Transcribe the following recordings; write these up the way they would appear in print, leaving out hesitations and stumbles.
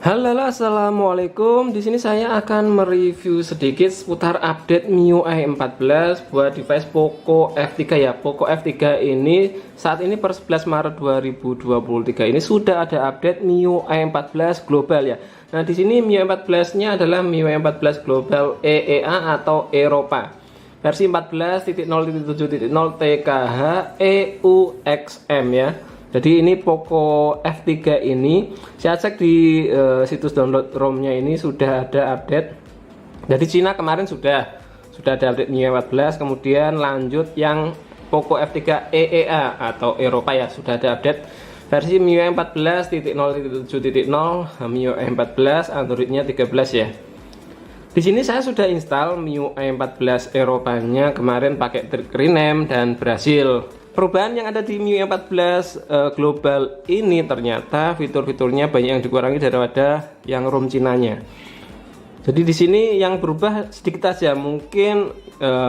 Halo, assalamualaikum. Di sini saya akan mereview sedikit seputar update MIUI 14 buat device Poco F3 ya. Poco F3 ini saat ini per 11 Maret 2023 ini sudah ada update MIUI 14 global ya. Nah, di sini MIUI 14-nya adalah MIUI 14 Global EEA atau Eropa. Versi 14.0.7.0 TKH EUXM ya. Jadi ini Poco F3 ini saya cek di situs download ROM-nya ini sudah ada update. Jadi Cina kemarin sudah ada update MIUI 14, kemudian lanjut yang Poco F3 EEA atau Eropa ya sudah ada update versi MIUI 14.0.7.0 MIUI 14 Android-nya 13 ya. Di sini saya sudah install MIUI 14 Eropanya kemarin pakai trik rename dan berhasil. Perubahan yang ada di MIUI 14 global ini ternyata fitur-fiturnya banyak yang dikurangi daripada yang ROM Cinanya. Jadi di sini yang berubah sedikit aja. Mungkin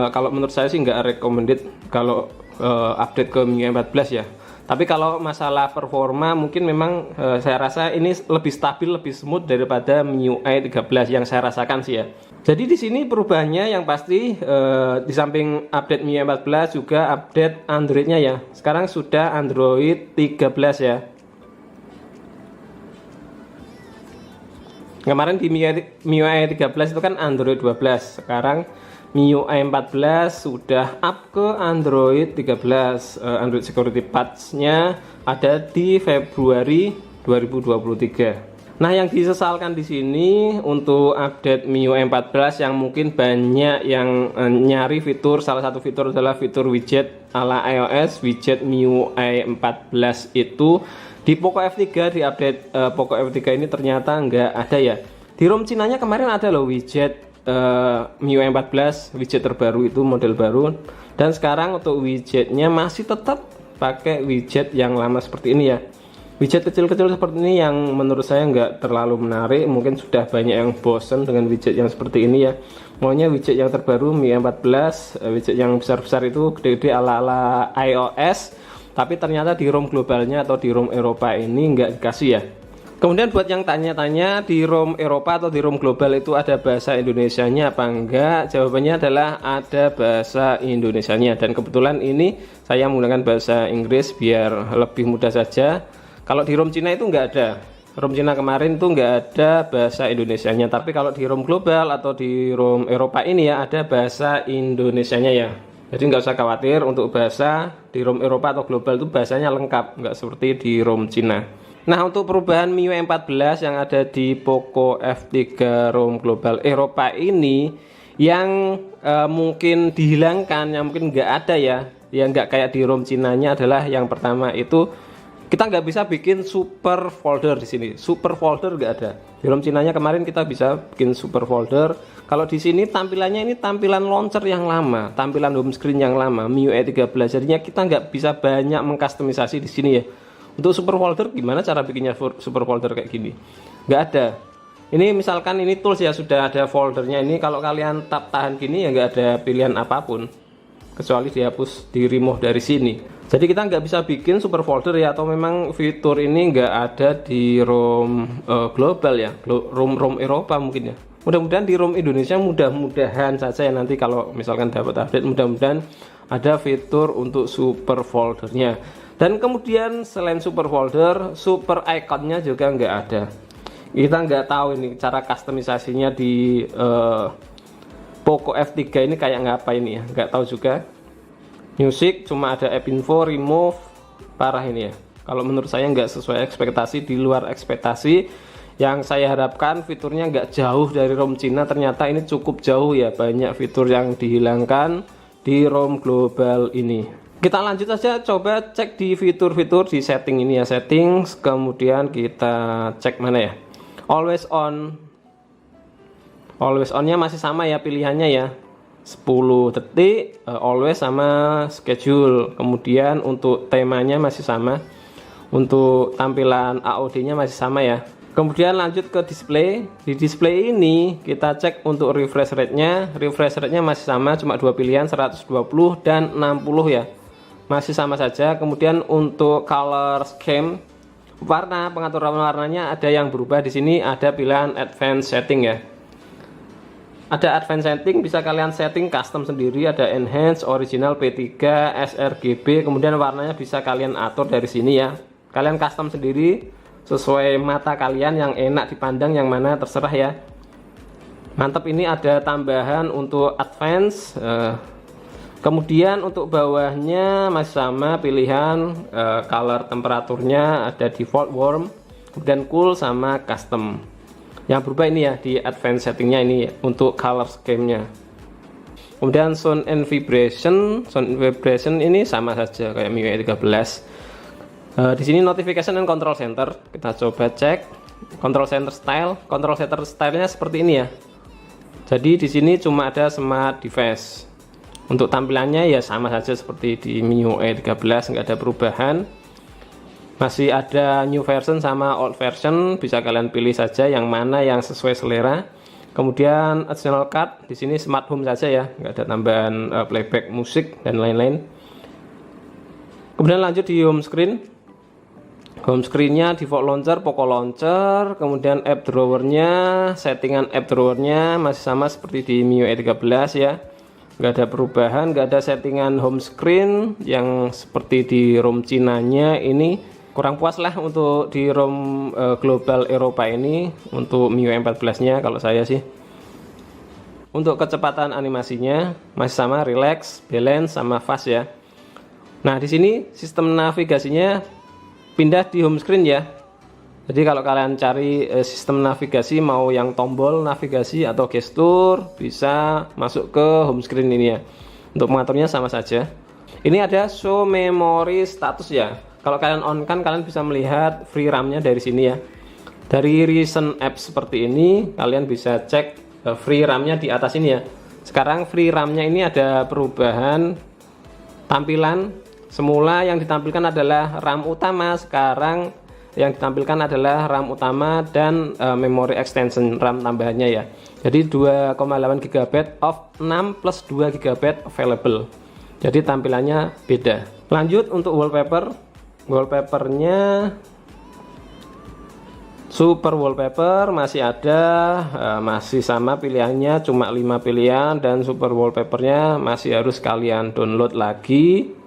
kalau menurut saya sih nggak recommended kalau update ke MIUI 14 ya. Tapi kalau masalah performa mungkin memang saya rasa ini lebih stabil, lebih smooth daripada MIUI 13 yang saya rasakan sih ya. Jadi di sini perubahannya yang pasti di samping update MIUI 14 juga update Android-nya ya. Sekarang sudah Android 13 ya. Kemarin di MIUI 13 itu kan Android 12. Sekarang MIUI 14 sudah up ke Android 13. Android Security Patch-nya ada di Februari 2023. Nah, yang disesalkan di sini untuk update MIUI 14 yang mungkin banyak yang nyari fitur, salah satu fitur adalah fitur widget ala iOS, widget MIUI 14 itu di Poco F3 di update Poco F3 ini ternyata nggak ada ya. Di ROM Cinanya kemarin ada loh widget MIUI 14, widget terbaru itu model baru, dan sekarang untuk widgetnya masih tetap pakai widget yang lama seperti ini ya. Widget kecil-kecil seperti ini yang menurut saya nggak terlalu menarik, mungkin sudah banyak yang bosen dengan widget yang seperti ini ya. Maunya widget yang terbaru MIUI 14, widget yang besar-besar itu gede-gede ala-ala iOS, tapi ternyata di ROM globalnya atau di ROM Eropa ini nggak dikasih ya. Kemudian buat yang tanya-tanya di ROM Eropa atau di ROM global itu ada bahasa Indonesianya apa enggak? Jawabannya adalah ada bahasa Indonesianya, dan kebetulan ini saya menggunakan bahasa Inggris biar lebih mudah saja. Kalau di ROM Cina itu enggak ada. ROM Cina kemarin itu enggak ada bahasa Indonesianya, tapi kalau di ROM global atau di ROM Eropa ini ya ada bahasa Indonesianya ya. Jadi nggak usah khawatir untuk bahasa di ROM Eropa atau global itu bahasanya lengkap, nggak seperti di ROM Cina. Nah, untuk perubahan MIUI 14 yang ada di Poco F3 ROM Global Eropa ini yang mungkin dihilangkan, yang mungkin nggak ada ya, yang nggak kayak di ROM Cinanya adalah yang pertama itu kita nggak bisa bikin super folder di sini. Super folder nggak ada. Di ROM Cinanya kemarin kita bisa bikin super folder. Kalau di sini tampilannya ini tampilan launcher yang lama, tampilan home screen yang lama, MIUI 13. Jadinya kita nggak bisa banyak mengkustomisasi di sini ya. Untuk super folder gimana cara bikinnya super folder kayak gini? Nggak ada. Ini misalkan ini tools ya, sudah ada foldernya. Ini kalau kalian tap tahan gini ya nggak ada pilihan apapun kecuali dihapus, di remove dari sini. Jadi kita nggak bisa bikin super folder ya, atau memang fitur ini nggak ada di ROM global ya, ROM Eropa mungkin ya. Mudah-mudahan di ROM Indonesia, mudah-mudahan saja ya, nanti kalau misalkan dapat update mudah-mudahan ada fitur untuk super foldernya. Dan kemudian selain super folder, super iconnya juga nggak ada. Kita nggak tahu ini cara kustomisasinya di Poco F3 ini kayak ngapa ini ya, nggak tahu juga. Music cuma ada app info, remove, parah ini ya. Kalau menurut saya nggak sesuai ekspektasi, di luar ekspektasi. Yang saya harapkan fiturnya nggak jauh dari ROM Cina, ternyata ini cukup jauh ya, banyak fitur yang dihilangkan di ROM global ini. Kita lanjut saja, coba cek di fitur-fitur di setting ini ya, settings, kemudian kita cek mana ya, always on. Always on-nya masih sama ya pilihannya ya, 10 detik, always sama schedule. Kemudian untuk temanya masih sama, untuk tampilan AOD-nya masih sama ya. Kemudian lanjut ke display. Di display ini kita cek untuk refresh rate-nya. Refresh rate-nya masih sama, cuma dua pilihan, 120 dan 60 ya. Masih sama saja. Kemudian untuk color scheme Warna, pengaturan warnanya ada yang berubah di sini, ada pilihan advanced setting ya. Ada advanced setting, bisa kalian setting custom sendiri, ada enhance, original, P3, sRGB, kemudian warnanya bisa kalian atur dari sini ya. Kalian custom sendiri sesuai mata kalian, yang enak dipandang yang mana terserah ya. Mantap, ini ada tambahan untuk advance. Kemudian untuk bawahnya masih sama pilihan color temperaturnya, ada default, warm, kemudian cool sama custom. Yang berubah ini ya di advanced settingnya ini untuk color scheme-nya. Kemudian sound and vibration, ini sama saja kayak MIUI 13. Di sini notification and control center, kita coba cek. Control center stylenya seperti ini ya. Jadi di sini cuma ada smart device. Untuk tampilannya ya sama saja seperti di MIUI 13, nggak ada perubahan. Masih ada new version sama old version, bisa kalian pilih saja yang mana yang sesuai selera. Kemudian additional card, di sini smart home saja ya, nggak ada tambahan playback musik dan lain-lain. Kemudian lanjut di home screen. Home screen-nya default launcher, Poco launcher, kemudian app drawer-nya, settingan app drawer-nya masih sama seperti di MIUI 13 ya. Nggak ada perubahan, nggak ada settingan home screen yang seperti di ROM Cinanya. Ini kurang puas lah untuk di ROM global Eropa ini untuk MIUI 14-nya kalau saya sih. Untuk kecepatan animasinya masih sama, relax, balance sama fast ya. Nah, di sini sistem navigasinya pindah di home screen ya. Jadi kalau kalian cari sistem navigasi mau yang tombol navigasi atau gestur, bisa masuk ke home screen ini ya. Untuk mengaturnya sama saja. Ini ada show memory status ya. Kalau kalian on kan kalian bisa melihat free RAM-nya dari sini ya. Dari recent app seperti ini kalian bisa cek free RAM-nya di atas ini ya. Sekarang free RAM-nya ini ada perubahan tampilan. Semula yang ditampilkan adalah RAM utama, sekarang yang ditampilkan adalah RAM utama dan memory extension RAM tambahannya ya. Jadi 2,8 GB of 6 plus 2 GB available. Jadi tampilannya beda. Lanjut untuk wallpapernya super wallpaper masih ada, masih sama pilihannya, cuma 5 pilihan, dan super wallpapernya masih harus kalian download lagi.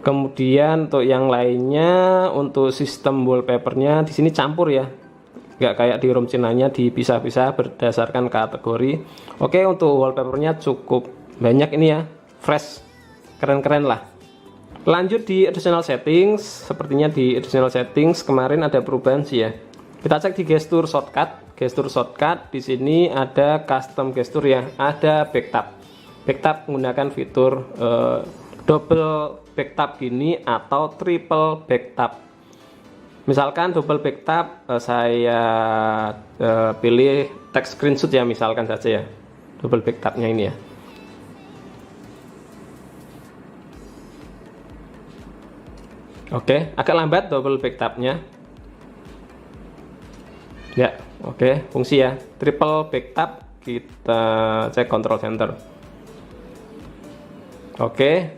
Kemudian untuk yang lainnya, untuk sistem wallpapernya di sini campur ya, nggak kayak di ROM Cinanya dipisah-pisah berdasarkan kategori. Oke, untuk wallpapernya cukup banyak ini ya, fresh, keren-keren lah. Lanjut di additional settings, sepertinya di additional settings kemarin ada perubahan sih ya. Kita cek di gestur shortcut. Gestur shortcut di sini ada custom gestur ya, ada backtap. Backtap menggunakan fitur double backtap gini atau triple backtap. Misalkan double backtap, saya pilih text screenshot ya, misalkan saja ya, double backtapnya ini ya. Oke, agak lambat double backtapnya. Ya, oke, fungsi ya. Triple backtap, kita cek control center. Oke,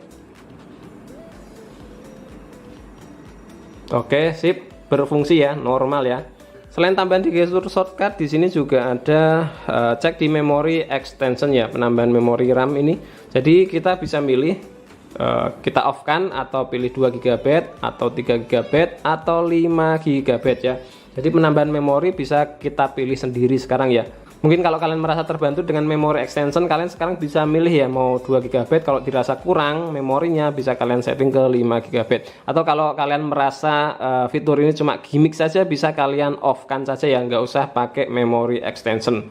sip, berfungsi ya, normal ya. Selain tambahan di gestur shortcut, di sini juga ada cek di memory extension ya, penambahan memori RAM ini. Jadi kita bisa milih, kita off kan atau pilih 2 GB atau 3 GB atau 5 GB ya. Jadi penambahan memori bisa kita pilih sendiri sekarang ya. Mungkin kalau kalian merasa terbantu dengan memory extension, kalian sekarang bisa milih ya mau 2 GB. Kalau dirasa kurang memorinya, bisa kalian setting ke 5 GB. Atau kalau kalian merasa fitur ini cuma gimmick saja, bisa kalian off kan saja ya, nggak usah pakai memory extension.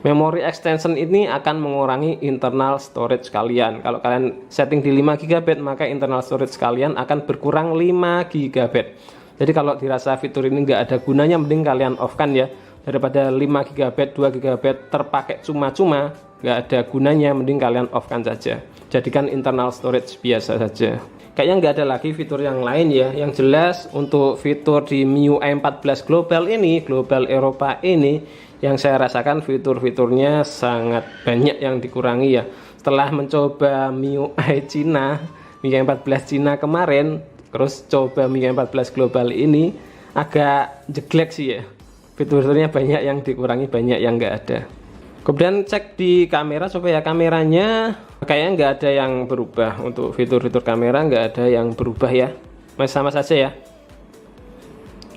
Memory extension ini akan mengurangi internal storage kalian. Kalau kalian setting di 5 GB, maka internal storage kalian akan berkurang 5 GB. Jadi kalau dirasa fitur ini nggak ada gunanya, mending kalian off kan ya. Daripada 5 GB, 2 GB terpakai cuma-cuma, nggak ada gunanya, mending kalian off kan saja. Jadikan internal storage biasa saja. Kayaknya nggak ada lagi fitur yang lain ya. Yang jelas untuk fitur di MIUI 14 global ini, global Eropa ini, yang saya rasakan fitur-fiturnya sangat banyak yang dikurangi ya. Setelah mencoba MIUI Cina, MIUI 14 Cina kemarin, terus coba MIUI 14 global ini, agak jelek sih ya. Fitur-fiturnya banyak yang dikurangi, banyak yang nggak ada. Kemudian cek di kamera supaya kameranya kayaknya nggak ada yang berubah. Untuk fitur-fitur kamera nggak ada yang berubah ya, masih sama saja ya.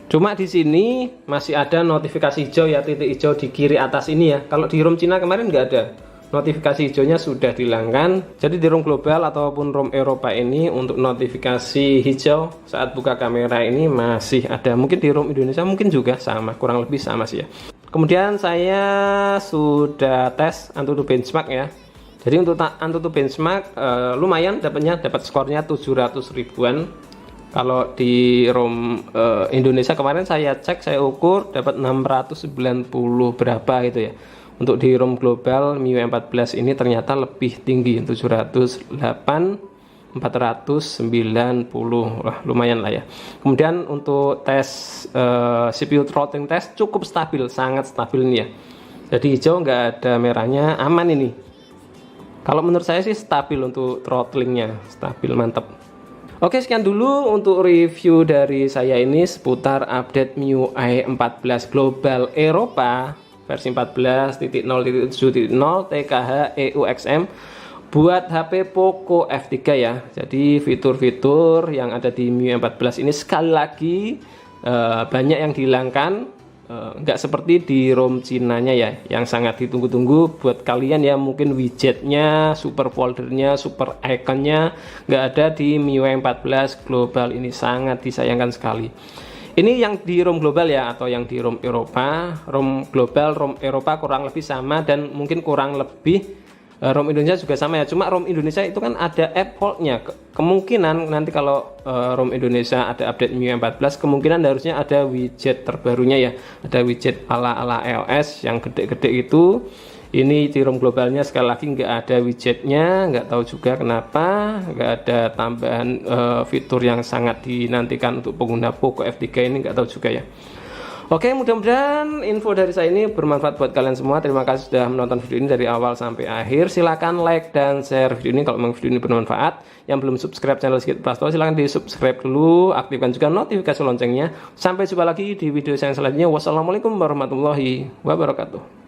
Cuma di sini masih ada notifikasi hijau ya, titik hijau di kiri atas ini ya. Kalau di ROM Cina kemarin nggak ada, notifikasi hijaunya sudah dihilangkan. Jadi di ROM global ataupun ROM Eropa ini untuk notifikasi hijau saat buka kamera ini masih ada. Mungkin di ROM Indonesia mungkin juga sama, kurang lebih sama sih ya. Kemudian saya sudah tes Antutu benchmark ya. Jadi untuk Antutu benchmark lumayan dapat skornya 700 ribuan. Kalau di ROM Indonesia kemarin saya cek, saya ukur dapat 690 berapa gitu ya. Untuk di ROM global MIUI 14 ini ternyata lebih tinggi, 708 490. Wah, lumayan lah ya. Kemudian untuk tes CPU throttling test cukup stabil, sangat stabil ini ya. Jadi hijau nggak ada merahnya, aman ini. Kalau menurut saya sih stabil untuk throttlingnya, stabil, mantap. Oke, sekian dulu untuk review dari saya ini seputar update MIUI 14 Global Eropa versi 14.0.7.0 TKH EUXM buat HP Poco F3 ya. Jadi fitur-fitur yang ada di MIUI 14 ini sekali lagi banyak yang dihilangkan. Nggak seperti di ROM Cinanya ya, yang sangat ditunggu-tunggu buat kalian ya. Mungkin widgetnya, super foldernya, super iconnya nggak ada di MIUI 14 global ini, sangat disayangkan sekali. Ini yang di ROM global ya, atau yang di ROM Eropa. ROM global, ROM Eropa kurang lebih sama, dan mungkin kurang lebih ROM Indonesia juga sama ya. Cuma ROM Indonesia itu kan ada app hold-nya. Kemungkinan nanti kalau ROM Indonesia ada update MIUI 14, kemungkinan harusnya ada widget terbarunya ya. Ada widget ala-ala iOS yang gede-gede itu. Ini di ROM globalnya sekali lagi nggak ada widgetnya, nggak tahu juga kenapa. Nggak ada tambahan fitur yang sangat dinantikan untuk pengguna Poco F3 ini, nggak tahu juga ya. Oke, mudah-mudahan info dari saya ini bermanfaat buat kalian semua. Terima kasih sudah menonton video ini dari awal sampai akhir. Silahkan like dan share video ini kalau memang video ini bermanfaat. Yang belum subscribe channel Sigit Prastowo, silahkan di subscribe dulu. Aktifkan juga notifikasi loncengnya. Sampai jumpa lagi di video saya selanjutnya. Wassalamualaikum warahmatullahi wabarakatuh.